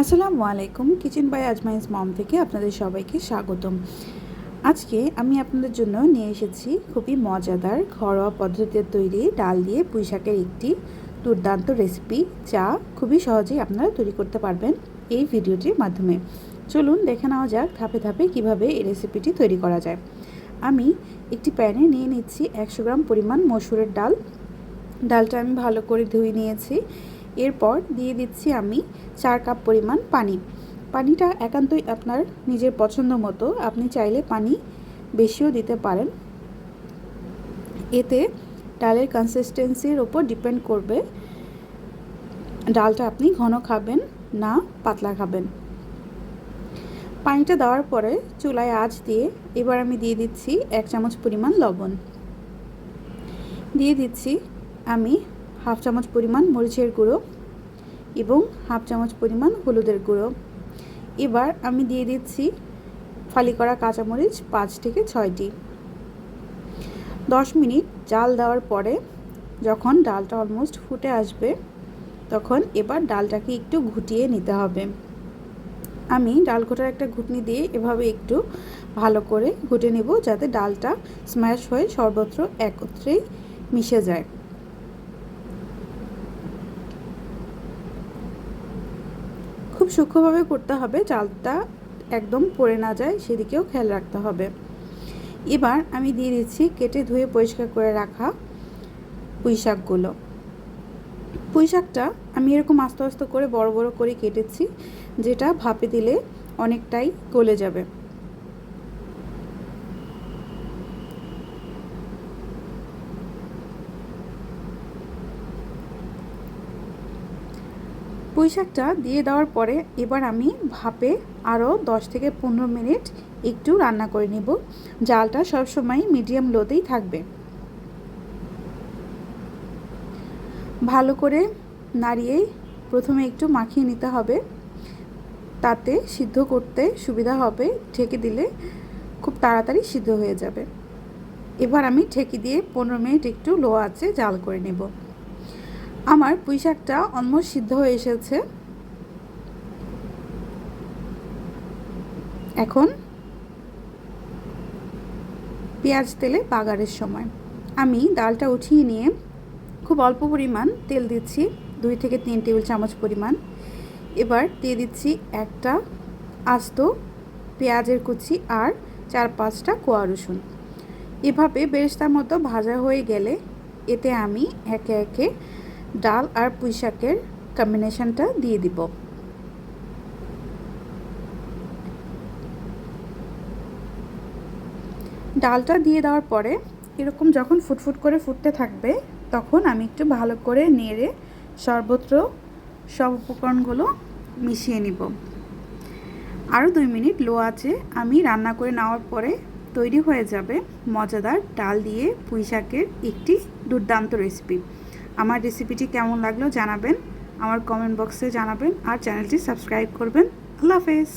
আসসালামু আলাইকুম। Kitchen by আজমাইস মম থেকে আপনাদের সবাইকে স্বাগতম। আজকে আমি আপনাদের জন্য নিয়ে এসেছি খুবই মজাদার ঘরোয়া পদ্ধতিতে তৈরি ডাল দিয়ে পুঁই শাকের একটি দুর্দান্ত রেসিপি, যা খুবই সহজেই আপনারা তৈরি করতে পারবেন এই ভিডিওটির মাধ্যমে। চলুন দেখে নেওয়া যাক ধাপে ধাপে কিভাবে এই রেসিপিটি তৈরি করা যায়। আমি একটি প্যানে নিয়ে নিচ্ছি 100 গ্রাম পরিমাণ মসুরের ডাল। ডালটা আমি ভালো করে ধুয়ে নিয়েছি। এরপর দিয়ে দিচ্ছি আমি 4 কাপ পরিমাণ পানি। পানিটা একান্তই আপনার নিজের পছন্দ মতো, আপনি চাইলে পানি বেশিও দিতে পারেন। এতে ডালের কনসিস্টেন্সির ওপর ডিপেন্ড করবে ডালটা আপনি ঘন খাবেন না পাতলা খাবেন। পানিটা দেওয়ার পরে চুলায় আঁচ দিয়ে এবার আমি দিয়ে দিচ্ছি 1 চামচ পরিমাণ লবণ। দিয়ে দিচ্ছি আমি হাফ চামচ পরিমাণ মরিচের গুঁড়ো এবং হাফ চামচ পরিমাণ হলুদের গুঁড়ো। এবার আমি দিয়ে দিচ্ছি ফালি করা কাঁচামরিচ 5 থেকে 6টি। 10 মিনিট জাল দেওয়ার পরে যখন ডালটা অলমোস্ট ফুটে আসবে, তখন এবার ডালটাকে একটু ঘুটিয়ে নিতে হবে। আমি ডাল ঘোটার একটা ঘুটনি দিয়ে এভাবে একটু ভালো করে ঘুটে নেব, যাতে ডালটা স্ম্যাশ হয়ে সর্বত্র একত্রেই মিশে যায়। খুব সূক্ষ্মভাবে করতে হবে, চালটা একদম পড়ে না যায় সেদিকেও খেয়াল রাখতে হবে। এবার আমি দিয়ে দিচ্ছি কেটে ধুয়ে পরিষ্কার করে রাখা পুঁই শাকগুলো। পুঁই শাকটা আমি এরকম আস্তে আস্তে করে বড় বড় করে কেটেছি, যেটা ভাপে দিলে অনেকটাই গলে যাবে। পুঁই শাকটা দিয়ে দেওয়ার পরে এবার আমি ভাপে আরও 10 থেকে 15 মিনিট একটু রান্না করে নেব। জালটা সবসময় মিডিয়াম লোতেই থাকবে। ভালো করে নাড়িয়ে প্রথমে একটু মাখিয়ে নিতে হবে, তাতে সিদ্ধ করতে সুবিধা হবে। ঢেকে দিলে খুব তাড়াতাড়ি সিদ্ধ হয়ে যাবে। এবার আমি ঢেকে দিয়ে 15 মিনিট একটু লো আঁচে জাল করে নেব। আমার পুঁই শাকটা অলমোস্ট সিদ্ধ হয়ে এসেছে। এখন পেঁয়াজ তেলে বাগারের সময় আমি ডালটা উঠিয়ে নিয়ে খুব অল্প পরিমাণ তেল দিচ্ছি, 2 থেকে 3 টেবিল চামচ পরিমাণ। এবার দিয়ে দিচ্ছি একটা আস্ত পেঁয়াজের কুচি আর 4-5টা কোয়া রসুন। এভাবে বেরেস্তার মতো ভাজা হয়ে গেলে এতে আমি একে একে ডাল আর পুঁই শাকের কম্বিনেশনটা দিয়ে দিব। ডালটা দিয়ে দেওয়ার পরে এরকম যখন ফুটফুট করে ফুটতে থাকবে, তখন আমি একটু ভালো করে নেড়ে সর্বত্র সব উপকরণগুলো মিশিয়ে নিব। আরও 2 মিনিট লো আঁচে আমি রান্না করে নেওয়ার পরে তৈরি হয়ে যাবে মজাদার ডাল দিয়ে পুঁই শাকের একটি দুর্দান্ত রেসিপি। আমার রেসিপিটি কেমন লাগলো জানাবেন, আমার কমেন্ট বক্সে জানাবেন, আর চ্যানেলটি সাবস্ক্রাইব করবেন। আল্লাহ হাফেজ।